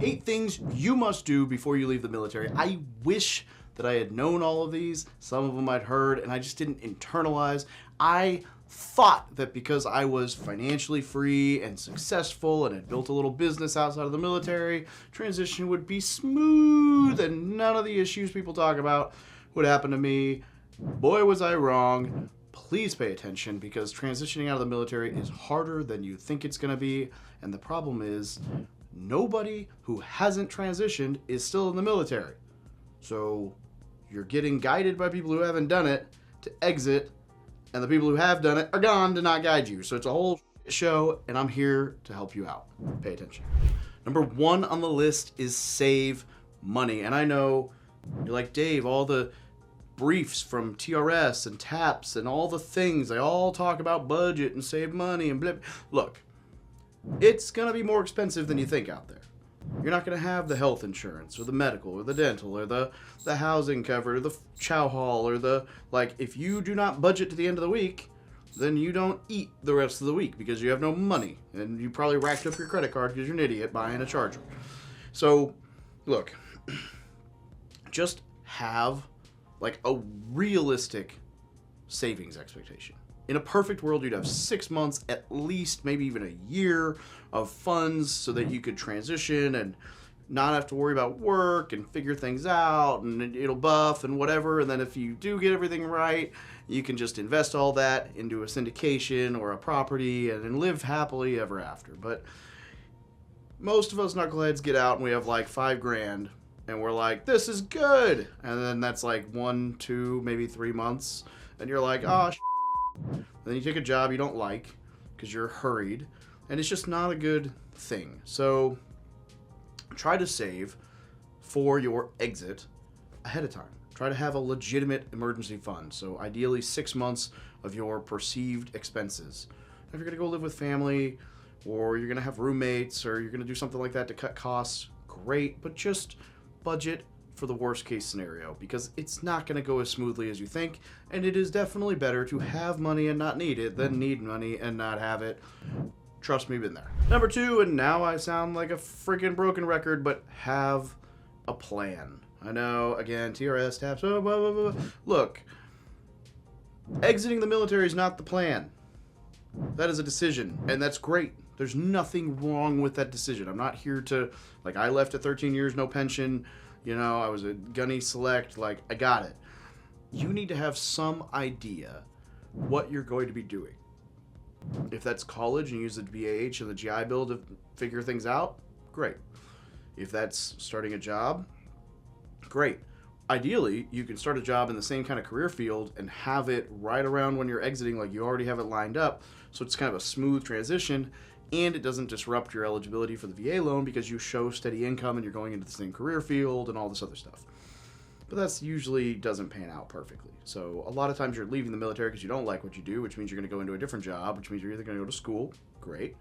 8 things you must do before you leave the military. I wish that I had known all of these. Some of them I'd heard, and I just didn't internalize. I thought that because I was financially free and successful and had built a little business outside of the military, transition would be smooth and none of the issues people talk about would happen to me. Boy, was I wrong. Please pay attention, because transitioning out of the military is harder than you think it's going to be. And the problem is, nobody who hasn't transitioned is still in the military. So you're getting guided by people who haven't done it to exit, and the people who have done it are gone to not guide you. So it's a whole show, and I'm here to help you out. Pay attention. Number 1 on the list is save money. And I know you're like, Dave, all the briefs from TRS and TAPS and all the things, they all talk about budget and save money and blip. Look, it's going to be more expensive than you think out there. You're not going to have the health insurance or the medical or the dental or the housing cover or the chow hall or the, like, if you do not budget to the end of the week, then you don't eat the rest of the week because you have no money. And you probably racked up your credit card because you're an idiot buying a charger. So, look, just have like a realistic savings expectation. In a perfect world, you'd have 6 months, at least, maybe even a year of funds so that you could transition and not have to worry about work and figure things out, and it'll buff and whatever. And then if you do get everything right, you can just invest all that into a syndication or a property and live happily ever after. But most of us knuckleheads get out and we have like $5,000 and we're like, this is good. And then that's like 1, 2, maybe 3 months. And you're like, oh, and then you take a job you don't like because you're hurried, and it's just not a good thing. So try to save for your exit ahead of time. Try to have a legitimate emergency fund. So ideally 6 months of your perceived expenses. If you're going to go live with family, or you're going to have roommates, or you're going to do something like that to cut costs, great, but just budget for the worst case scenario, because it's not going to go as smoothly as you think, and it is definitely better to have money and not need it than need money and not have it. Trust me, been there. Number 2, and now I sound like a freaking broken record, but have a plan. I know, again, TRS, TAPS, blah, blah, blah, blah. Look, exiting the military is not the plan. That is a decision, and that's great. There's nothing wrong with that decision. I'm not here to, like, I left at 13 years, no pension. You know, I was a gunny select, like, I got it. You need to have some idea what you're going to be doing. If that's college and use the BAH and the GI Bill to figure things out, great. If that's starting a job, great. Ideally, you can start a job in the same kind of career field and have it right around when you're exiting, like you already have it lined up, so it's kind of a smooth transition, and it doesn't disrupt your eligibility for the VA loan because you show steady income and you're going into the same career field and all this other stuff. But that's usually doesn't pan out perfectly. So a lot of times you're leaving the military because you don't like what you do, which means you're going to go into a different job, which means you're either going to go to school, great,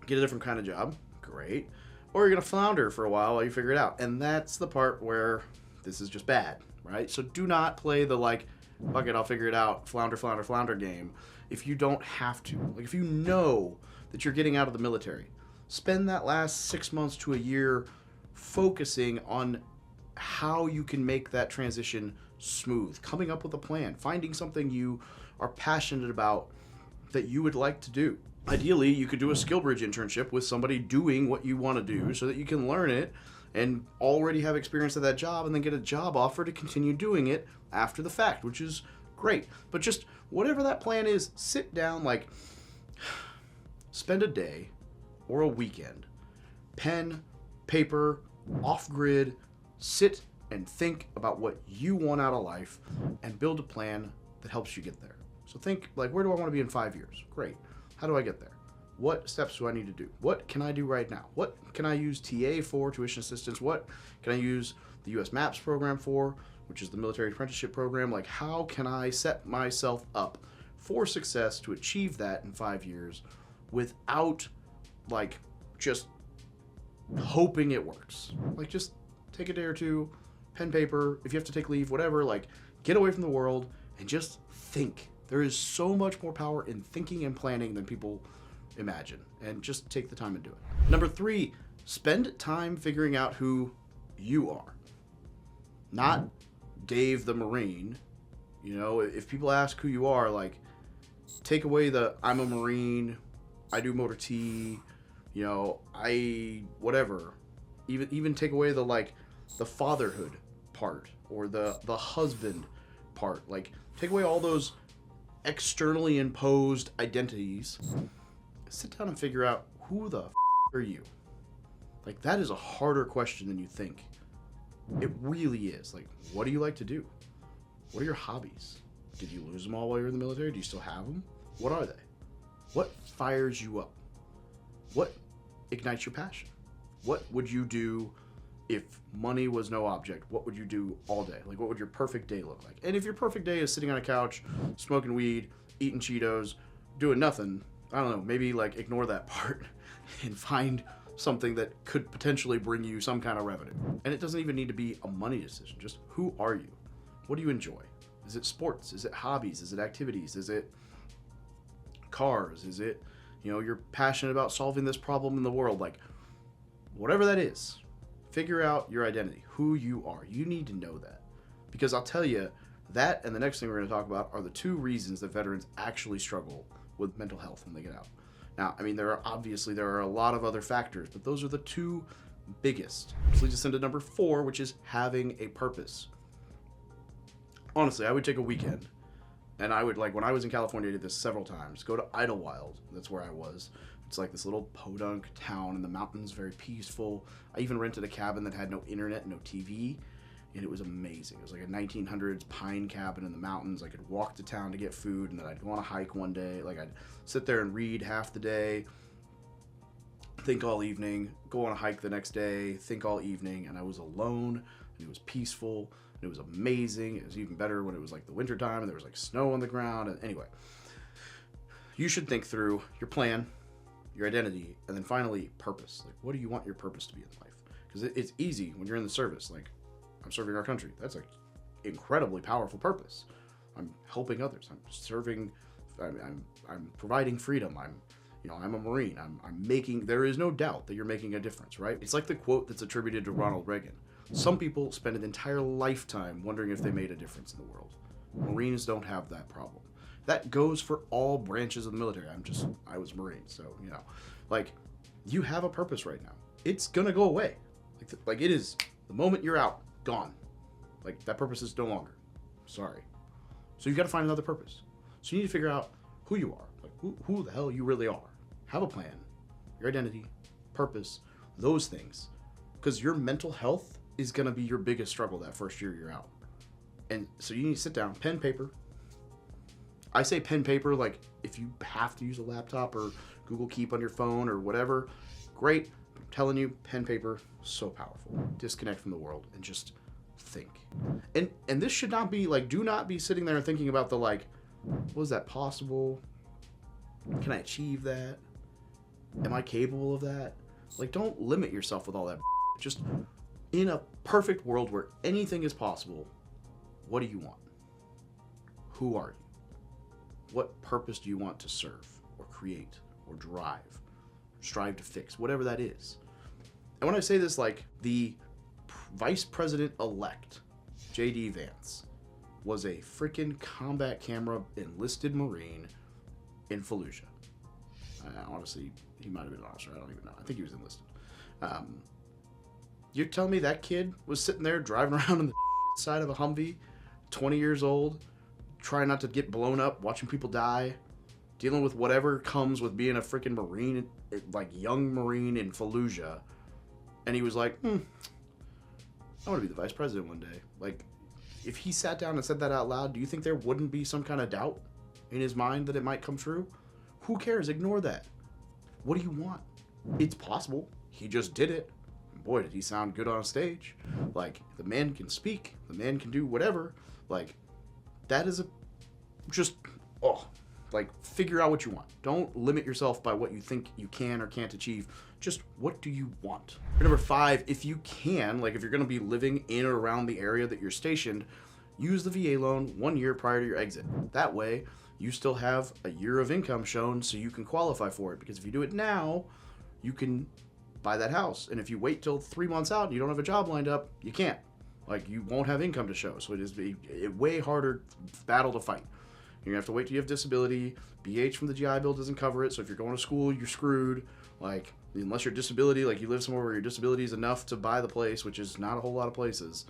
get a different kind of job, great, or you're going to flounder for a while you figure it out. And that's the part where this is just bad, right? So do not play the, like, fuck it, I'll figure it out, flounder, flounder, flounder game if you don't have to. Like, if you know that you're getting out of the military, spend that last 6 months to a year focusing on how you can make that transition smooth, coming up with a plan, finding something you are passionate about that you would like to do. Ideally, you could do a skill bridge internship with somebody doing what you want to do so that you can learn it and already have experience at that job and then get a job offer to continue doing it after the fact, which is great. But just whatever that plan is, sit down, like, spend a day or a weekend, pen, paper, off-grid, sit and think about what you want out of life and build a plan that helps you get there. So think, like, where do I want to be in 5 years? Great. How do I get there? What steps do I need to do? What can I do right now? What can I use TA for, tuition assistance? What can I use the U.S. MAPS program for, which is the military apprenticeship program? Like, how can I set myself up for success to achieve that in 5 years without, like, just hoping it works? Like, just take a day or two, pen, paper, if you have to take leave, whatever, like, get away from the world and just think. There is so much more power in thinking and planning than people imagine, and just take the time and do it. Number 3, spend time figuring out who you are. Not Dave the Marine. You know, if people ask who you are, like, take away the I'm a Marine, I do motor T, you know, I whatever. Even take away the like the fatherhood part or the husband part. Like, take away all those externally imposed identities. Sit down and figure out who the are you. Like, that is a harder question than you think. It really is. Like, what do you like to do? What are your hobbies? Did you lose them all while you were in the military? Do you still have them? What are they? What fires you up? What ignites your passion? What would you do if money was no object? What would you do all day? Like, what would your perfect day look like? And if your perfect day is sitting on a couch, smoking weed, eating Cheetos, doing nothing, I don't know, maybe like ignore that part and find something that could potentially bring you some kind of revenue. And it doesn't even need to be a money decision. Just who are you? What do you enjoy? Is it sports? Is it hobbies? Is it activities? Is it cars? Is it, you know, you're passionate about solving this problem in the world? Like, whatever that is, figure out your identity, who you are. You need to know that. Because I'll tell you, that and the next thing we're going to talk about are the two reasons that veterans actually struggle with mental health when they get out. Now, I mean, there are a lot of other factors, but those are the two biggest. Which leads us into number 4, which is having a purpose. Honestly, I would take a weekend, and I would, like, when I was in California, I did this several times, go to Idlewild. That's where I was. It's like this little podunk town in the mountains, very peaceful. I even rented a cabin that had no internet, no TV, and it was amazing. It was like a 1900s pine cabin in the mountains. I could walk to town to get food, and then I'd go on a hike one day. Like, I'd sit there and read half the day, think all evening, go on a hike the next day, think all evening, and I was alone, and it was peaceful, and it was amazing. It was even better when it was like the winter time, and there was like snow on the ground. And anyway, you should think through your plan, your identity, and then finally purpose. Like, what do you want your purpose to be in life? Because it's easy when you're in the service. Like, I'm serving our country. That's an incredibly powerful purpose. I'm helping others. I'm serving. I'm providing freedom. I'm a Marine. I'm making. There is no doubt that you're making a difference, right? It's like the quote that's attributed to Ronald Reagan. Some people spend an entire lifetime wondering if they made a difference in the world. Marines don't have that problem. That goes for all branches of the military. I was a Marine, so, you know, like, you have a purpose right now. It's gonna go away. Like it is, the moment you're out, gone. Like, that purpose is no longer. Sorry. So you gotta find another purpose. So you need to figure out who you are. Like, who the hell you really are. Have a plan. Your identity, purpose, those things. Because your mental health is gonna be your biggest struggle that first year you're out. And so you need to sit down, pen, paper. I say pen, paper, like, if you have to use a laptop or Google Keep on your phone or whatever, great. But I'm telling you, pen, paper, so powerful. Disconnect from the world and just think. And this should not be, like, do not be sitting there and thinking about the, like, was that possible? Can I achieve that? Am I capable of that? Like, don't limit yourself with all that. Just, in a perfect world where anything is possible, what do you want? Who are you? What purpose do you want to serve or create or drive, strive to fix, whatever that is? And when I say this, like, the Vice President-elect, J.D. Vance, was a freaking combat camera enlisted Marine in Fallujah. Honestly, he might have been an officer. I don't even know. I think he was enlisted. You're telling me that kid was sitting there driving around on the side of a Humvee, 20 years old, trying not to get blown up, watching people die, dealing with whatever comes with being a freaking Marine, like young Marine in Fallujah, and he was like, I want to be the vice president one day. Like, if he sat down and said that out loud, do you think there wouldn't be some kind of doubt in his mind that it might come true? Who cares? Ignore that. What do you want? It's possible. He just did it. Boy, did he sound good on stage. Like, the man can speak. The man can do whatever. Like, that is figure out what you want. Don't limit yourself by what you think you can or can't achieve. Just, what do you want? Number 5, if you can, like, if you're going to be living in or around the area that you're stationed, use the VA loan 1 year prior to your exit. That way, you still have a year of income shown so you can qualify for it. Because if you do it now, you can buy that house. And if you wait till 3 months out and you don't have a job lined up, you can't. Like, you won't have income to show. So it is a way harder battle to fight. You're gonna have to wait till you have disability. BH from the GI Bill doesn't cover it. So if you're going to school, you're screwed. Like, unless your disability, like you live somewhere where your disability is enough to buy the place, which is not a whole lot of places.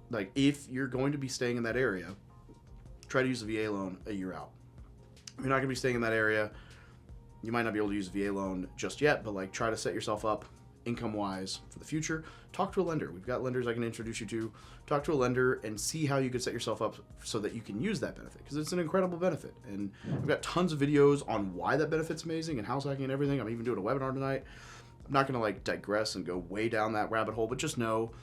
Like, if you're going to be staying in that area, try to use the VA loan a year out. If you're not gonna be staying in that area, you might not be able to use the VA loan just yet, but like, try to set yourself up income-wise for the future. Talk to a lender. We've got lenders I can introduce you to. Talk to a lender and see how you could set yourself up so that you can use that benefit, because it's an incredible benefit. And I've got tons of videos on why that benefit's amazing and house hacking and everything. I'm even doing a webinar tonight. I'm not gonna like digress and go way down that rabbit hole, but just know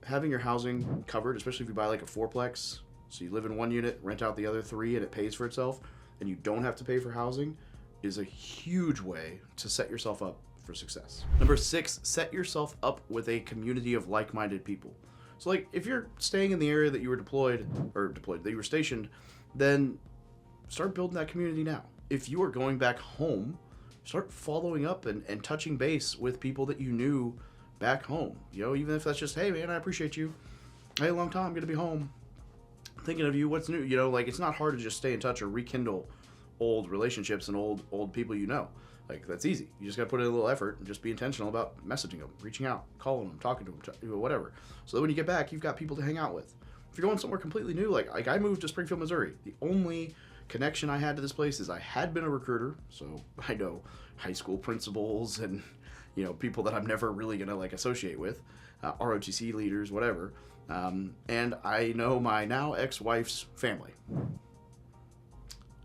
having your housing covered, especially if you buy like a fourplex, so you live in one unit, rent out the other 3, and it pays for itself, and you don't have to pay for housing, is a huge way to set yourself up for success. Number 6, set yourself up with a community of like-minded people. So like, if you're staying in the area that you were that you were stationed, then start building that community now. If you are going back home, start following up and touching base with people that you knew back home. You know, even if that's just, hey man, I appreciate you. Hey, long time, good to be home. Thinking of you, what's new? You know, like, it's not hard to just stay in touch or rekindle old relationships and old people you know. Like, that's easy. You just gotta put in a little effort and just be intentional about messaging them, reaching out, calling them, talking to them, whatever. So that when you get back, you've got people to hang out with. If you're going somewhere completely new, like I moved to Springfield, Missouri. The only connection I had to this place is I had been a recruiter, so I know high school principals and, you know, people that I'm never really gonna like associate with, ROTC leaders, whatever. And I know my now ex-wife's family.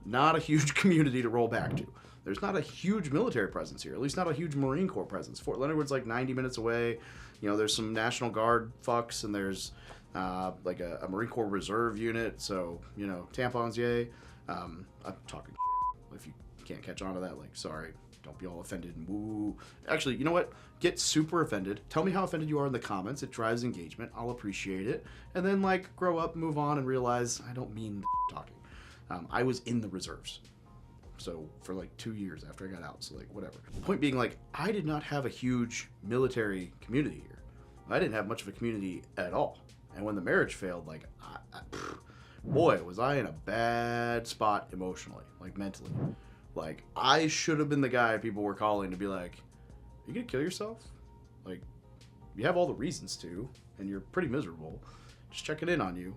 Not a huge community to roll back to. There's not a huge military presence here, at least not a huge Marine Corps presence. Fort Leonard Wood's like 90 minutes away. You know, there's some National Guard fucks, and there's like a Marine Corps Reserve unit. So, you know, tampons, yay. I'm talking shit. If you can't catch on to that, like, sorry. Don't be all offended and woo. Actually, you know what? Get super offended. Tell me how offended you are in the comments. It drives engagement. I'll appreciate it. And then, like, grow up, move on, and realize I don't mean talking. I was in the reserves. So for like 2 years after I got out, so like whatever. The point being, like, I did not have a huge military community here. I didn't have much of a community at all. And when the marriage failed, like, boy, was I in a bad spot emotionally, like mentally. Like, I should have been the guy people were calling to be like, are you gonna kill yourself? Like, you have all the reasons to, and you're pretty miserable. Just checking in on you.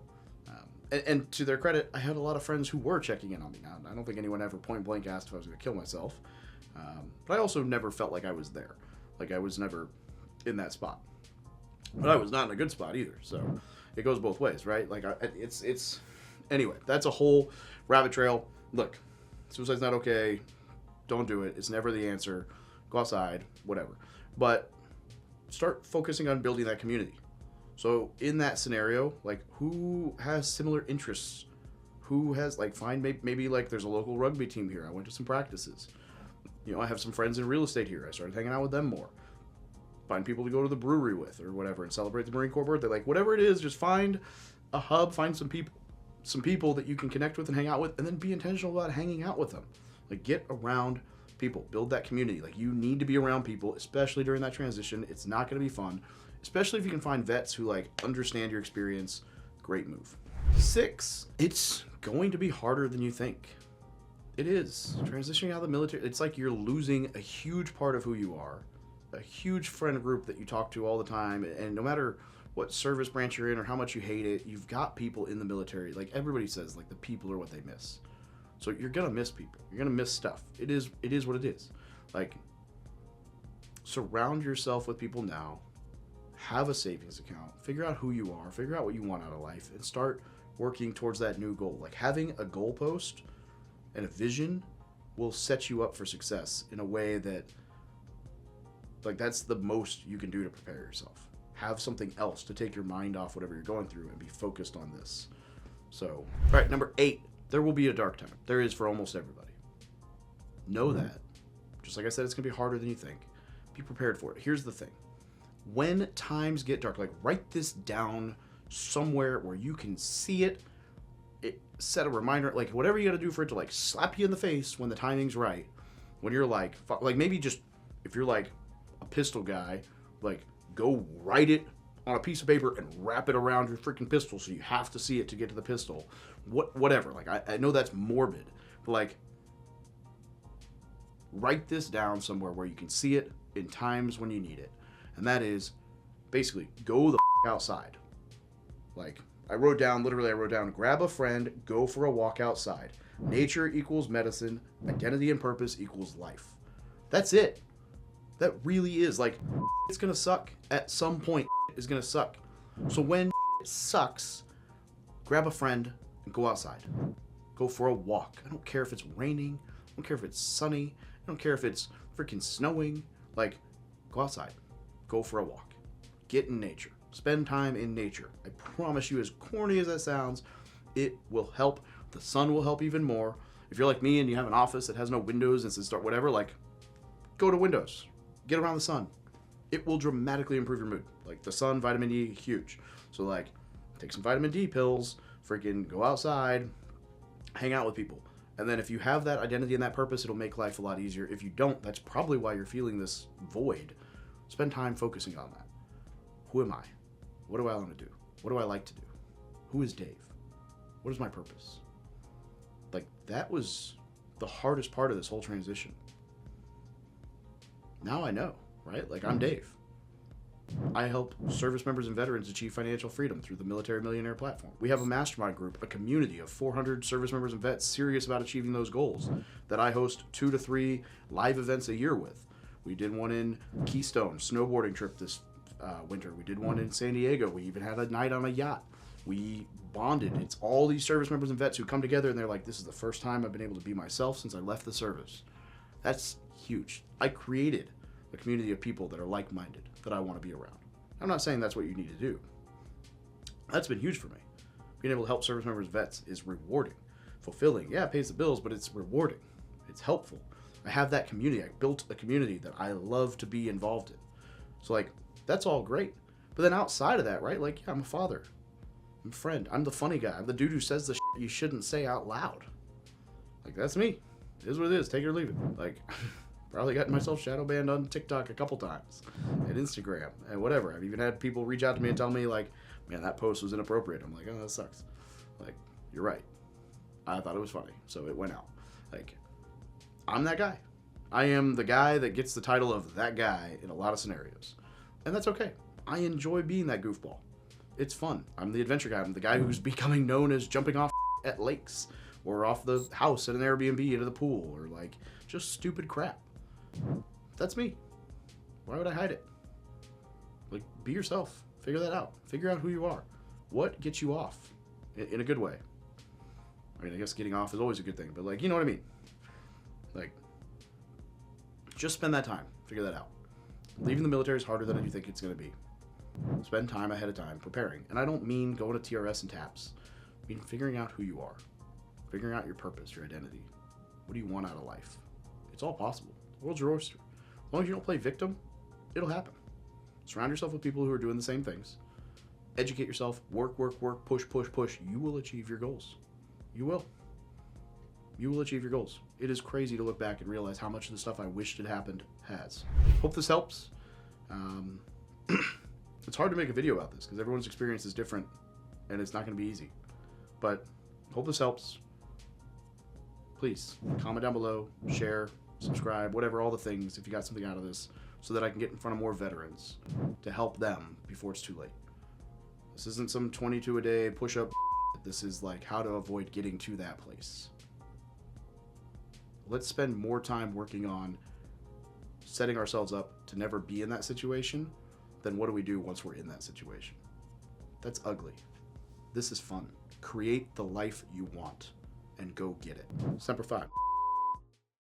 And to their credit, I had a lot of friends who were checking in on me. Now, I don't think anyone ever point blank asked if I was going to kill myself. But I also never felt like I was there. Like, I was never in that spot. But I was not in a good spot either. So it goes both ways, right? Like, it's anyway, that's a whole rabbit trail. Look, suicide's not okay. Don't do it. It's never the answer. Go outside, whatever. But start focusing on building that community. So in that scenario, like, who has similar interests? Who has, like, find maybe like there's a local rugby team here. I went to some practices. You know, I have some friends in real estate here. I started hanging out with them more. Find people to go to the brewery with or whatever and celebrate the Marine Corps birthday. Like, whatever it is, just find a hub, find some people that you can connect with and hang out with, and then be intentional about hanging out with them. Like, get around people, build that community. Like, you need to be around people, especially during that transition. It's not going to be fun. Especially if you can find vets who, like, understand your experience. Great move. 6, it's going to be harder than you think. It is. Transitioning out of the military, it's like you're losing a huge part of who you are, a huge friend group that you talk to all the time, and no matter what service branch you're in or how much you hate it, you've got people in the military. Like, everybody says, like, the people are what they miss. So you're gonna miss people. You're gonna miss stuff. It is what it is. Like, surround yourself with people now. Have a savings account, figure out who you are, figure out what you want out of life, and start working towards that new goal. Like, having a goalpost and a vision will set you up for success in a way that, like, that's the most you can do to prepare yourself. Have something else to take your mind off whatever you're going through and be focused on this. So, all right, number 8, there will be a dark time. There is for almost everybody. Know that. Just like I said, it's gonna be harder than you think. Be prepared for it. Here's the thing. When times get dark, like, write this down somewhere where you can see it. Set a reminder, like, whatever you got to do for it to, like, slap you in the face when the timing's right. When you're like maybe just if you're like a pistol guy, like go write it on a piece of paper and wrap it around your freaking pistol so you have to see it to get to the pistol. Whatever. Like I know that's morbid, but like write this down somewhere where you can see it in times when you need it. And that is basically go the outside. Like I wrote down, grab a friend, go for a walk outside. Nature equals medicine, identity and purpose equals life. That's it. That really is. Like, it's gonna suck. At some point, it's gonna suck. So when it sucks, grab a friend and go outside. Go for a walk. I don't care if it's raining. I don't care if it's sunny. I don't care if it's freaking snowing. Like, go outside. Go for a walk. Get in nature. Spend time in nature. I promise you, as corny as that sounds, it will help. The sun will help even more. If you're like me and you have an office that has no windows and start whatever, like, go to windows. Get around the sun. It will dramatically improve your mood. Like the sun, vitamin D, huge. So like, take some vitamin D pills, freaking go outside, hang out with people. And then if you have that identity and that purpose, it'll make life a lot easier. If you don't, that's probably why you're feeling this void. Spend time focusing on that. Who am I? What do I want to do? What do I like to do? Who is Dave? What is my purpose? Like, that was the hardest part of this whole transition. Now I know, right? Like, I'm Dave. I help service members and veterans achieve financial freedom through the Military Millionaire platform. We have a mastermind group, a community of 400 service members and vets serious about achieving those goals that I host 2 to 3 live events a year with. We did one in Keystone, snowboarding trip this winter. We did one in San Diego. We even had a night on a yacht. We bonded. It's all these service members and vets who come together and they're like, this is the first time I've been able to be myself since I left the service. That's huge. I created a community of people that are like-minded, that I want to be around. I'm not saying that's what you need to do. That's been huge for me. Being able to help service members, vets is rewarding, fulfilling. Yeah, it pays the bills, but it's rewarding. It's helpful. I have that community. I built a community that I love to be involved in. So like, that's all great. But then outside of that, right? Like, yeah, I'm a father. I'm a friend. I'm the funny guy. I'm the dude who says the shit you shouldn't say out loud. Like, that's me. It is what it is. Take it or leave it. Like, probably gotten myself shadow banned on TikTok a couple times, and Instagram, and whatever. I've even had people reach out to me and tell me, like, man, that post was inappropriate. I'm like, oh, that sucks. Like, you're right. I thought it was funny, so it went out. Like, I'm that guy. I am the guy that gets the title of that guy in a lot of scenarios. And that's okay. I enjoy being that goofball. It's fun. I'm the adventure guy. I'm the guy who's becoming known as jumping off at lakes, or off the house at an Airbnb into the pool, or like, just stupid crap. That's me. Why would I hide it? Like, be yourself. Figure that out. Figure out who you are. What gets you off in a good way? I mean, I guess getting off is always a good thing, but like, you know what I mean? Like, just spend that time. Figure that out. Leaving the military is harder than you think it's going to be. Spend time ahead of time preparing. And I don't mean going to TRS and TAPS. I mean figuring out who you are. Figuring out your purpose, your identity. What do you want out of life? It's all possible. The world's your oyster. As long as you don't play victim, it'll happen. Surround yourself with people who are doing the same things. Educate yourself. Work, push, push, push. You will achieve your goals. You will. You will achieve your goals. It is crazy to look back and realize how much of the stuff I wished had happened has. Hope this helps. It's hard to make a video about this because everyone's experience is different and it's not going to be easy. But hope this helps. Please comment down below, share, subscribe, whatever, all the things if you got something out of this, so that I can get in front of more veterans to help them before it's too late. This isn't some 22 a day push-up. This is like how to avoid getting to that place. Let's spend more time working on setting ourselves up to never be in that situation than what do we do once we're in that situation. That's ugly. This is fun. Create the life you want and go get it. Semper Fi.